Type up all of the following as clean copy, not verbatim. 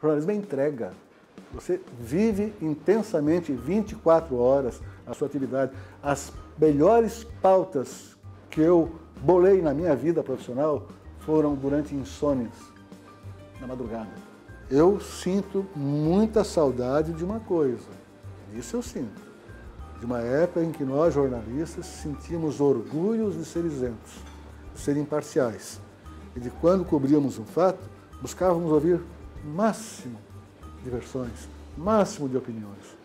Jornalismo é entrega. Você vive intensamente 24 horas a sua atividade. As melhores pautas que eu bolei na minha vida profissional foram durante insônias, na madrugada. Eu sinto muita saudade de uma coisa, isso eu sinto, de uma época em que nós, jornalistas, sentíamos orgulhos de ser isentos, de ser imparciais. E de quando cobríamos um fato, buscávamos ouvir o máximo de versões, o máximo de opiniões.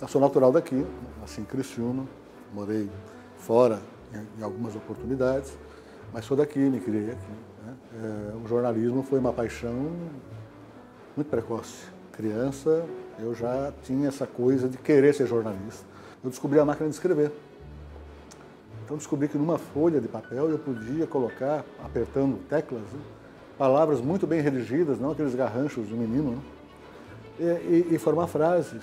Eu sou natural daqui, nasci em Criciúma, morei fora em algumas oportunidades, mas sou daqui, me criei aqui. Né? O jornalismo foi uma paixão muito precoce. Criança, eu já tinha essa coisa de querer ser jornalista. Eu descobri a máquina de escrever. Então descobri que numa folha de papel eu podia colocar, apertando teclas, né, palavras muito bem redigidas, não aqueles garranchos do menino, né? E formar frases,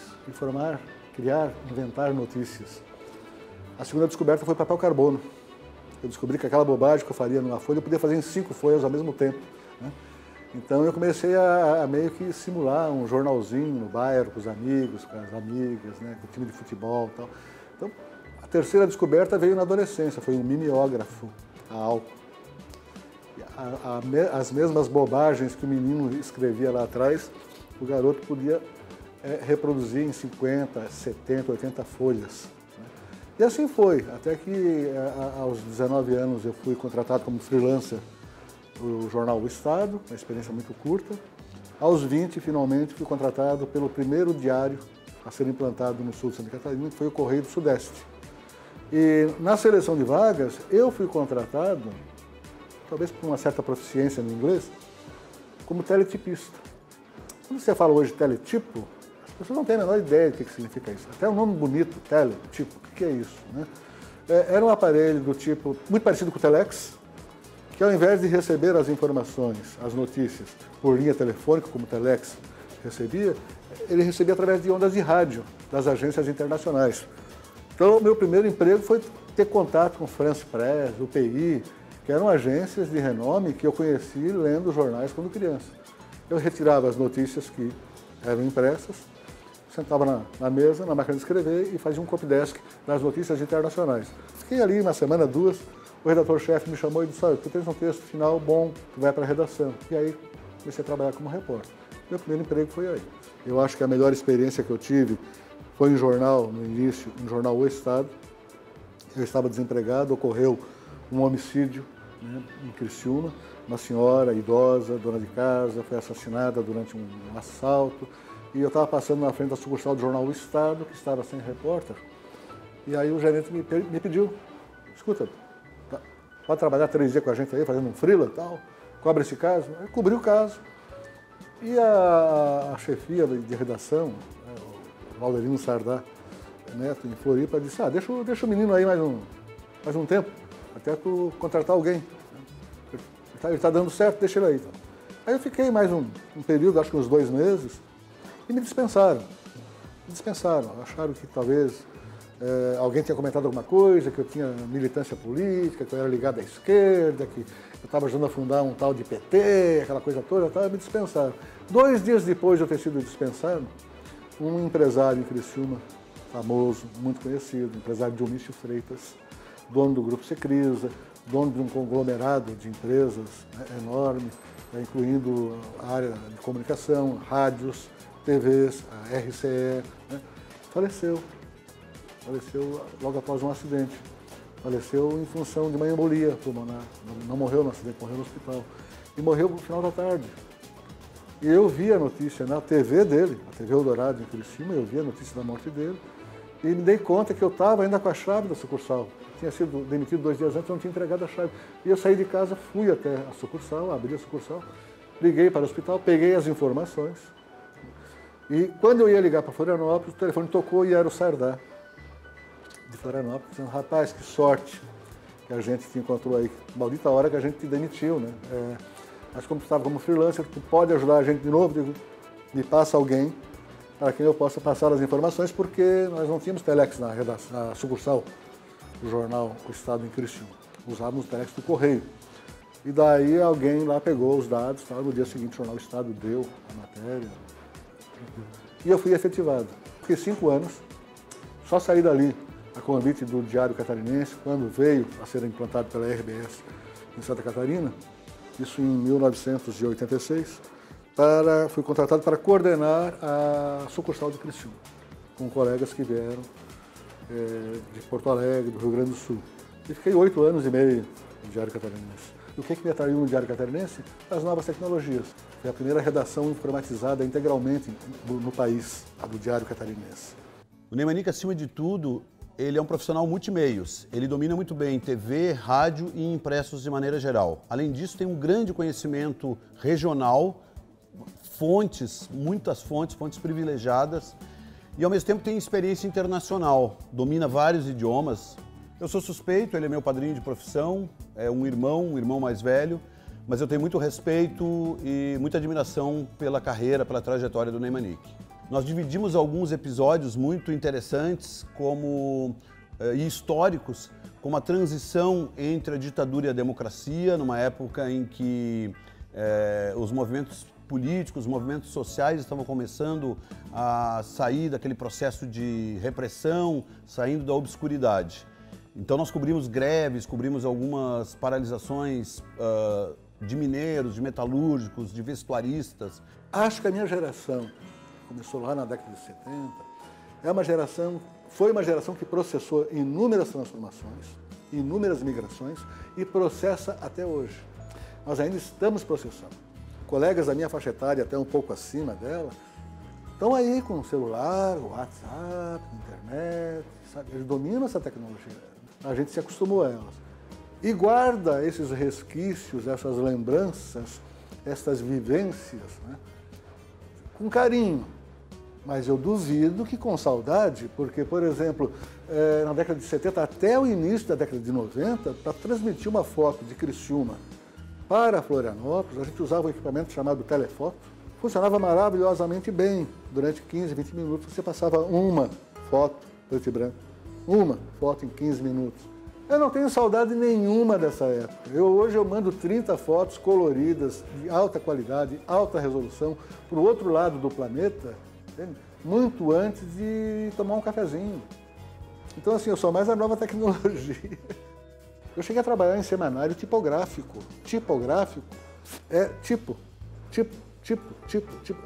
criar, inventar notícias. A segunda descoberta foi papel carbono. Eu descobri que aquela bobagem que eu faria numa folha, eu podia fazer em 5 folhas ao mesmo tempo. Né? Então eu comecei a meio que simular um jornalzinho no bairro, com os amigos, com as amigas, né? Com o time de futebol e tal. Então, a terceira descoberta veio na adolescência, foi um mimeógrafo a álcool. As mesmas bobagens que o menino escrevia lá atrás, o garoto podia reproduzir em 50, 70, 80 folhas. Né? E assim foi, até que aos 19 anos eu fui contratado como freelancer do jornal O Estado, uma experiência muito curta. Aos 20, finalmente, fui contratado pelo primeiro diário a ser implantado no sul de Santa Catarina, que foi o Correio do Sudeste. E na seleção de vagas, eu fui contratado, talvez por uma certa proficiência no inglês, como teletipista. Quando você fala hoje teletipo, as pessoas não têm a menor ideia do que significa isso. Até um nome bonito, teletipo, o que é isso? Né? Era um aparelho do tipo, muito parecido com o telex, que ao invés de receber as informações, as notícias, por linha telefônica, como o telex recebia, ele recebia através de ondas de rádio das agências internacionais. Então, o meu primeiro emprego foi ter contato com France Press, UPI, que eram agências de renome que eu conheci lendo jornais quando criança. Eu retirava as notícias que eram impressas, sentava na mesa, na máquina de escrever e fazia um copydesk das notícias internacionais. Fiquei ali uma semana, 2, o redator-chefe me chamou e disse, olha, tu tens um texto final bom, tu vai para a redação. E aí comecei a trabalhar como repórter. Meu primeiro emprego foi aí. Eu acho que a melhor experiência que eu tive foi em jornal, no início, no jornal O Estado. Eu estava desempregado, ocorreu um homicídio, né, em Criciúma. Uma senhora idosa, dona de casa, foi assassinada durante um assalto. E eu estava passando na frente da sucursal do jornal O Estado, que estava sem repórter. E aí o gerente me pediu, escuta, pode trabalhar 3 dias com a gente aí, fazendo um freela e tal, cobre esse caso. Aí cobri o caso. E a chefia de redação, o Valderino Sardá Neto, em Floripa, disse, deixa o menino aí mais um tempo, até tu contratar alguém. Ele está dando certo, deixa ele aí. Então. Aí eu fiquei mais um período, acho que uns 2 meses, e me dispensaram. Acharam que talvez alguém tinha comentado alguma coisa, que eu tinha militância política, que eu era ligado à esquerda, que eu estava ajudando a fundar um tal de PT, aquela coisa toda, me dispensaram. 2 dias depois de eu ter sido dispensado, um empresário em Criciúma, famoso, muito conhecido, empresário Dionísio Freitas, dono do Grupo Secrisa, dono de um conglomerado de empresas, né, enorme, incluindo a área de comunicação, rádios, TVs, a RCE, né, faleceu logo após um acidente. Faleceu em função de uma embolia pulmonar. Não morreu no acidente, morreu no hospital. E morreu no final da tarde. E eu vi a notícia na TV dele, a TV Eldorado em Criciúma, eu vi a notícia da morte dele, e me dei conta que eu estava ainda com a chave da sucursal. Tinha sido demitido 2 dias antes, eu não tinha entregado a chave. E eu saí de casa, fui até a sucursal, abri a sucursal, liguei para o hospital, peguei as informações. E quando eu ia ligar para Florianópolis, o telefone tocou e era o Sardá de Florianópolis, dizendo, rapaz, que sorte que a gente te encontrou aí. Maldita hora que a gente te demitiu, né? mas como tu estava como freelancer, tu pode ajudar a gente de novo? Digo, me passa alguém para quem eu possa passar as informações, porque nós não tínhamos telex na redação, na sucursal do jornal O Estado em Criciúma. Usávamos o telex do Correio. E daí alguém lá pegou os dados, tá? No dia seguinte o jornal O Estado deu a matéria. E eu fui efetivado. Fiquei 5 anos, só saí dali a convite do Diário Catarinense, quando veio a ser implantado pela RBS em Santa Catarina, isso em 1986, fui contratado para coordenar a sucursal de Criciúma, com colegas que vieram de Porto Alegre, do Rio Grande do Sul. E fiquei 8 anos e meio no Diário Catarinense. E o que me atraiu no Diário Catarinense? As novas tecnologias. Foi a primeira redação informatizada integralmente no país, a do Diário Catarinense. O Neymanique, acima de tudo, ele é um profissional multimeios. Ele domina muito bem TV, rádio e impressos de maneira geral. Além disso, tem um grande conhecimento regional, muitas fontes privilegiadas, e ao mesmo tempo tem experiência internacional, domina vários idiomas. Eu sou suspeito, ele é meu padrinho de profissão, é um irmão mais velho, mas eu tenho muito respeito e muita admiração pela carreira, pela trajetória do Neymanique. Nós dividimos alguns episódios muito interessantes e históricos, como a transição entre a ditadura e a democracia, numa época em que os movimentos políticos, os movimentos sociais estavam começando a sair daquele processo de repressão, saindo da obscuridade. Então nós cobrimos greves, cobrimos algumas paralisações de mineiros, de metalúrgicos, de vestuaristas. Acho que a minha geração, começou lá na década de 70, foi uma geração que processou inúmeras transformações, inúmeras migrações e processa até hoje. Nós ainda estamos processando. Colegas da minha faixa etária, até um pouco acima dela, estão aí com o celular, o WhatsApp, internet, sabe? Eles dominam essa tecnologia. A gente se acostumou a elas. E guarda esses resquícios, essas lembranças, essas vivências, né? Com carinho. Mas eu duvido que com saudade, porque, por exemplo, na década de 70 até o início da década de 90, para transmitir uma foto de Criciúma para Florianópolis, a gente usava um equipamento chamado telefoto. Funcionava maravilhosamente bem. Durante 15, 20 minutos você passava uma foto preto e branco. Uma foto em 15 minutos. Eu não tenho saudade nenhuma dessa época. Hoje eu mando 30 fotos coloridas, de alta qualidade, alta resolução, para o outro lado do planeta, entende? Muito antes de tomar um cafezinho. Então, assim, eu sou mais a nova tecnologia. Eu cheguei a trabalhar em semanário tipográfico. Tipográfico é tipo,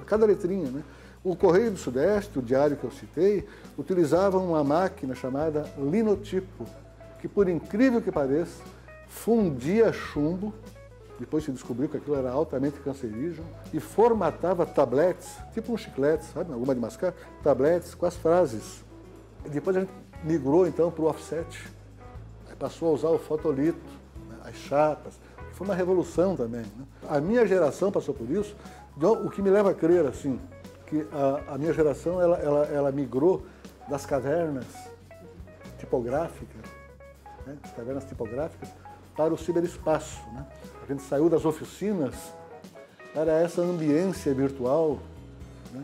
cada letrinha, né? O Correio do Sudeste, o diário que eu citei, utilizava uma máquina chamada linotipo, que, por incrível que pareça, fundia chumbo, depois se descobriu que aquilo era altamente cancerígeno, e formatava tabletes, tipo um chiclete, sabe, alguma de mascar, tabletes com as frases. Depois a gente migrou, então, para o offset. Aí passou a usar o fotolito, né, as chapas, que foi uma revolução também, né? A minha geração passou por isso, o que me leva a crer, assim, que a minha geração ela migrou das cavernas tipográficas, né, das cavernas tipográficas para o ciberespaço, né? A gente saiu das oficinas para essa ambiência virtual, né,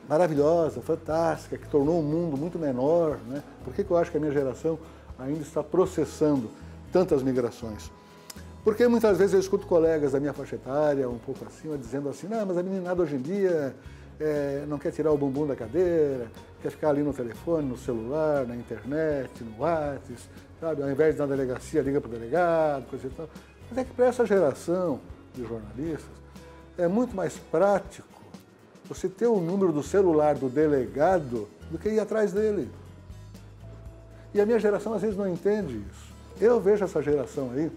maravilhosa, fantástica, que tornou o mundo muito menor, né? Por que eu acho que a minha geração ainda está processando tantas migrações? Porque muitas vezes eu escuto colegas da minha faixa etária, um pouco acima, dizendo assim, não, mas a meninada hoje em dia não quer tirar o bumbum da cadeira, quer ficar ali no telefone, no celular, na internet, no WhatsApp, sabe? Ao invés de ir na delegacia, liga para o delegado, coisa e tal. Mas é que para essa geração de jornalistas é muito mais prático você ter o número do celular do delegado do que ir atrás dele. E a minha geração às vezes não entende isso. Eu vejo essa geração aí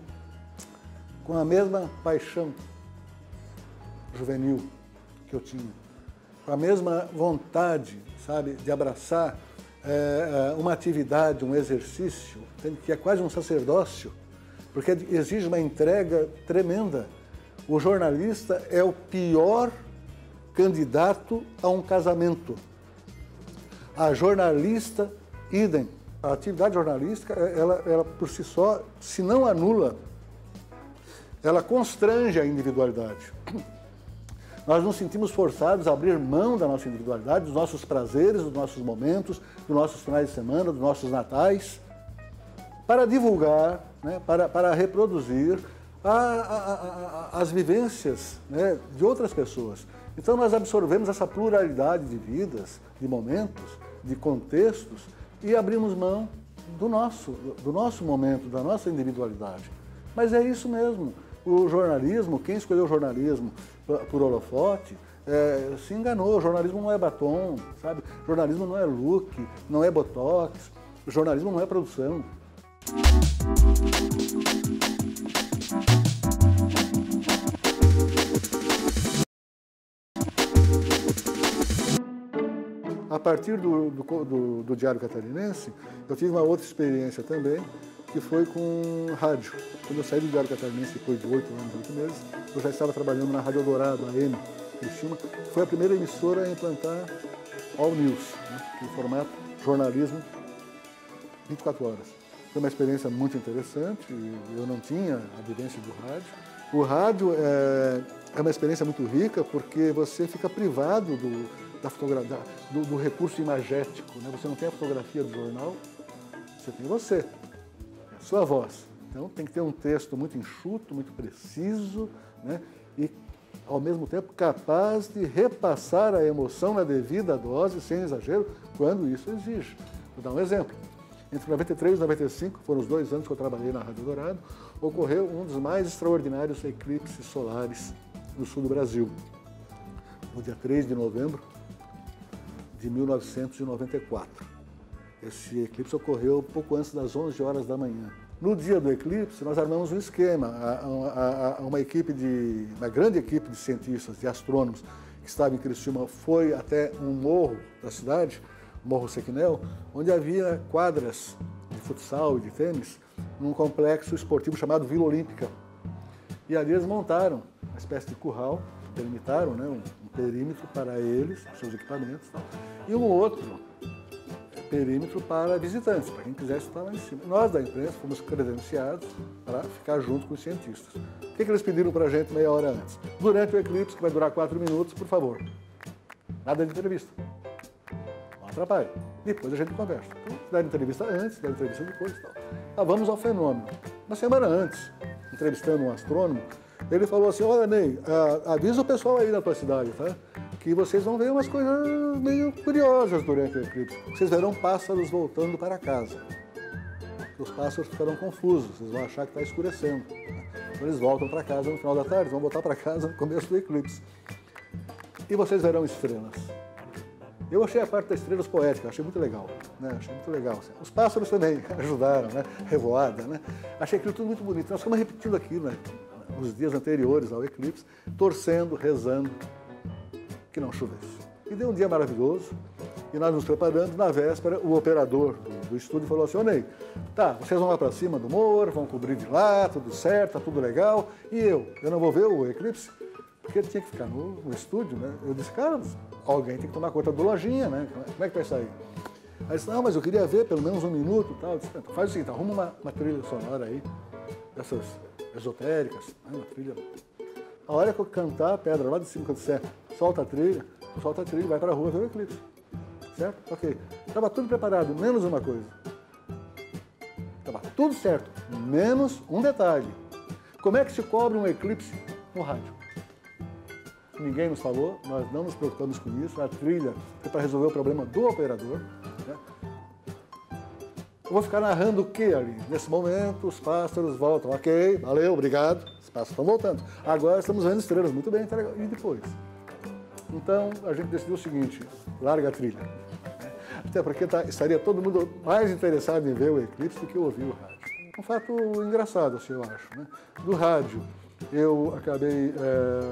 com a mesma paixão juvenil que eu tinha, com a mesma vontade, sabe, de abraçar uma atividade, um exercício, que é quase um sacerdócio, porque exige uma entrega tremenda. O jornalista é o pior candidato a um casamento. A jornalista, idem. A atividade jornalística, ela por si só, se não anula, ela constrange a individualidade. Nós nos sentimos forçados a abrir mão da nossa individualidade, dos nossos prazeres, dos nossos momentos, dos nossos finais de semana, dos nossos natais, para divulgar, né, para reproduzir as vivências, né, de outras pessoas. Então nós absorvemos essa pluralidade de vidas, de momentos, de contextos e abrimos mão do nosso momento, da nossa individualidade. Mas é isso mesmo. O jornalismo, quem escolheu o jornalismo por holofote, se enganou. O jornalismo não é batom, sabe? O jornalismo não é look, não é botox. O jornalismo não é produção. A partir do Diário Catarinense, eu tive uma outra experiência também, que foi com rádio. Quando eu saí do Diário Catarinense, depois de 8 anos, 8 meses, eu já estava trabalhando na Rádio Eldorado, AM, Criciúma, que foi a primeira emissora a implantar All News, né, em formato jornalismo 24 horas. Foi uma experiência muito interessante, eu não tinha a vivência do rádio. O rádio é uma experiência muito rica porque você fica privado do recurso imagético, né? Você não tem a fotografia do jornal, você tem você, é a sua voz. Então tem que ter um texto muito enxuto, muito preciso, né? E ao mesmo tempo capaz de repassar a emoção na devida dose, sem exagero, quando isso exige. Vou dar um exemplo. Entre 93 e 95, foram os 2 anos que eu trabalhei na Rádio Eldorado, ocorreu um dos mais extraordinários eclipses solares do sul do Brasil. No dia 3 de novembro de 1994. Esse eclipse ocorreu pouco antes das 11 horas da manhã. No dia do eclipse, nós armamos um esquema. Uma grande equipe de cientistas, de astrônomos, que estava em Criciúma, foi até um morro da cidade, o Morro Sequinel, onde havia quadras de futsal e de tênis, num complexo esportivo chamado Vila Olímpica. E ali eles montaram uma espécie de curral, delimitaram, né, um perímetro para eles, seus equipamentos, e um outro perímetro para visitantes, para quem quisesse estar lá em cima. Nós da imprensa fomos credenciados para ficar junto com os cientistas. O que eles pediram para a gente meia hora antes? Durante o eclipse, que vai durar 4 minutos, por favor, nada de entrevista. Não atrapalhe. Depois a gente conversa. Então, dá entrevista antes, dá entrevista depois. Então, vamos ao fenômeno. Uma semana antes, entrevistando um astrônomo, ele falou assim: olha, Ney, avisa o pessoal aí da tua cidade, tá? Que vocês vão ver umas coisas meio curiosas durante o eclipse. Vocês verão pássaros voltando para casa. Os pássaros ficarão confusos, vocês vão achar que está escurecendo. Então, eles voltam para casa no final da tarde, vão voltar para casa no começo do eclipse. E vocês verão estrelas. Eu achei a parte das estrelas poética, achei muito legal, né? Achei muito legal. Os pássaros também ajudaram, né? Revoada, né? Achei aquilo tudo muito bonito. Nós ficamos repetindo aquilo, né? Nos dias anteriores ao eclipse, torcendo, rezando que não chovesse. E deu um dia maravilhoso, e nós nos preparando. Na véspera, o operador do estúdio falou assim: ô Ney, tá, vocês vão lá para cima do morro, vão cobrir de lá, tudo certo, tá tudo legal, e eu não vou ver o eclipse? Porque ele tinha que ficar no estúdio, né? Eu disse: cara, alguém tem que tomar conta do lojinha, né? Como é que vai sair? Aí ele disse: não, mas eu queria ver pelo menos 1 minuto e tal. Eu disse: faz o seguinte, arruma uma trilha sonora aí, dessas esotéricas, né? Uma trilha. A hora que eu cantar a pedra lá de cima, que eu disser, solta a trilha e vai para a rua ver o eclipse. Certo? Ok. Estava tudo preparado, menos uma coisa. Estava tudo certo, menos um detalhe. Como é que se cobre um eclipse no rádio? Ninguém nos falou, nós não nos preocupamos com isso. A trilha foi para resolver o problema do operador, né? Eu vou ficar narrando o que ali? Nesse momento, os pássaros voltam. Ok, valeu, obrigado. Os pássaros estão voltando. Agora estamos vendo estrelas. Muito bem, tá legal. E depois? Então, a gente decidiu o seguinte: larga a trilha. Até porque estaria todo mundo mais interessado em ver o eclipse do que ouvir o rádio. Um fato engraçado, assim, eu acho, né? Do rádio, eu acabei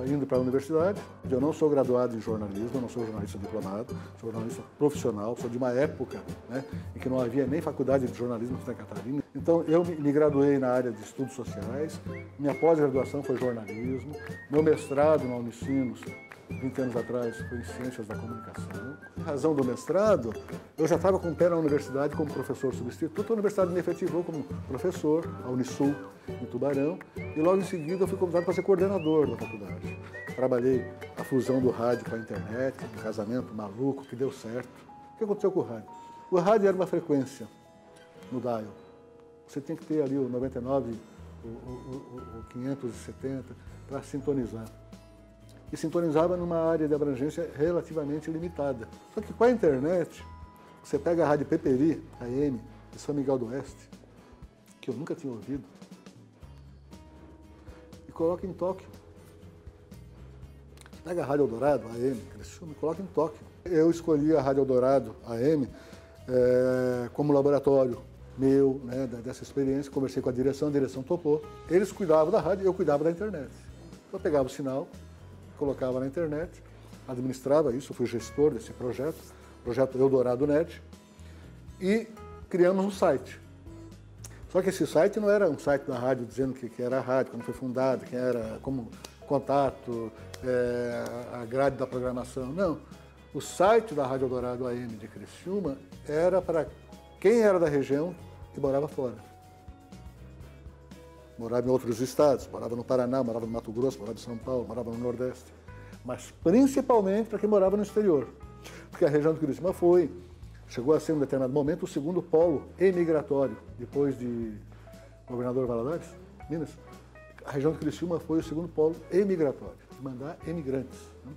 indo para a universidade. Eu não sou graduado em jornalismo, eu não sou jornalista diplomado, sou jornalista profissional, sou de uma época, né, em que não havia nem faculdade de jornalismo em Santa Catarina. Então, eu me graduei na área de estudos sociais, minha pós-graduação foi jornalismo, meu mestrado na Unicinos 20 anos atrás, foi em Ciências da Comunicação. Em razão do mestrado, eu já estava com o pé na universidade como professor substituto. A universidade me efetivou como professor, a Unisul, em Tubarão, e logo em seguida eu fui convidado para ser coordenador da faculdade. Trabalhei a fusão do rádio com a internet, um casamento maluco que deu certo. O que aconteceu com o rádio? O rádio era uma frequência no dial. Você tem que ter ali o 99, o 570 para sintonizar. E sintonizava numa área de abrangência relativamente limitada. Só que com a internet, você pega a rádio Peperi, AM, de São Miguel do Oeste, que eu nunca tinha ouvido, e coloca em Tóquio. Pega a Rádio Eldorado, AM, Criciúma, e coloca em Tóquio. Eu escolhi a Rádio Eldorado, AM, como laboratório meu, né, dessa experiência. Conversei com a direção topou. Eles cuidavam da rádio, eu cuidava da internet. Eu pegava o sinal, colocava na internet, administrava isso, eu fui gestor desse projeto Eldorado Net, e criamos um site. Só que esse site não era um site da rádio dizendo que era a rádio, quando foi fundada, quem era, como contato, a grade da programação, não. O site da Rádio Eldorado AM de Criciúma era para quem era da região e morava fora. Morava em outros estados, morava no Paraná, morava no Mato Grosso, morava em São Paulo, morava no Nordeste. Mas principalmente para quem morava no exterior. Porque a região de Criciúma chegou a ser, em um determinado momento, o segundo polo emigratório, depois de Governador Valadares, Minas. A região de Criciúma foi o segundo polo emigratório, de mandar emigrantes. Né?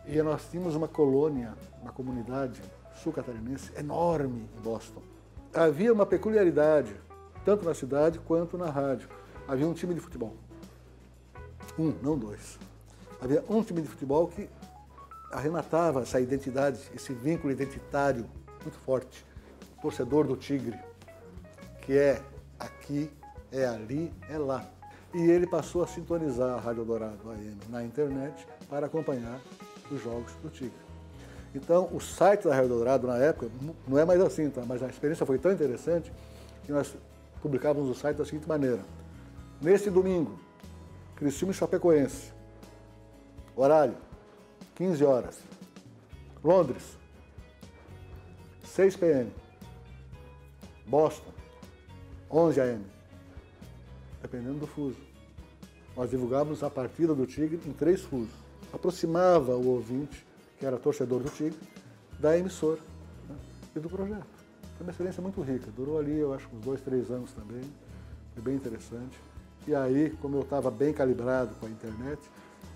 E nós tínhamos uma colônia, uma comunidade sul-catarinense enorme em Boston. Havia uma peculiaridade, tanto na cidade quanto na rádio. Havia um time de futebol. Não dois. Havia um time de futebol que arrematava essa identidade, esse vínculo identitário muito forte. O torcedor do Tigre, que é aqui, é ali, é lá. E ele passou a sintonizar a Rádio Eldorado AM na internet para acompanhar os jogos do Tigre. Então, o site da Rádio Eldorado, na época, não é mais assim, tá? Mas a experiência foi tão interessante que nós publicávamos o site da seguinte maneira. Neste domingo, Criciúma e Chapecoense, horário, 15 horas. Londres, 6 p.m. Boston, 11 a.m. Dependendo do fuso. Nós divulgávamos a partida do Tigre em 3 fusos. Aproximava o ouvinte, que era torcedor do Tigre, da emissora, né, e do projeto. Foi uma experiência muito rica. Durou ali, eu acho, uns 2, 3 anos também. Foi bem interessante. E aí, como eu estava bem calibrado com a internet,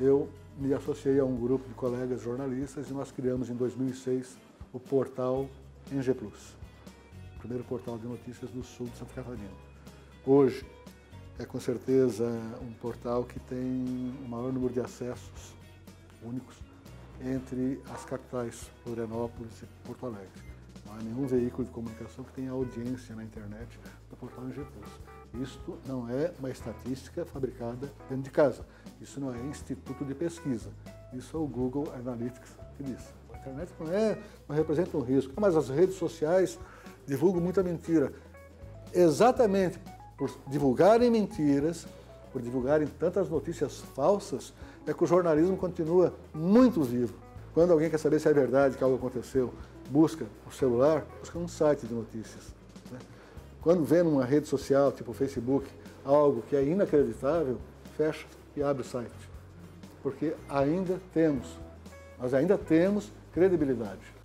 eu me associei a um grupo de colegas jornalistas e nós criamos em 2006 o portal NG+, o primeiro portal de notícias do sul de Santa Catarina. Hoje é com certeza um portal que tem o maior número de acessos únicos entre as capitais Florianópolis e Porto Alegre. Não há nenhum veículo de comunicação que tenha audiência na internet do portal NG+. Isto não é uma estatística fabricada dentro de casa. Isso não é instituto de pesquisa. Isso é o Google Analytics que diz. A internet não representa um risco. Mas as redes sociais divulgam muita mentira. Exatamente por divulgarem mentiras, por divulgarem tantas notícias falsas, é que o jornalismo continua muito vivo. Quando alguém quer saber se é verdade que algo aconteceu, busca o celular, busca um site de notícias. Né? Quando vê numa rede social, tipo o Facebook, algo que é inacreditável, fecha e abre o site. Porque nós ainda temos credibilidade.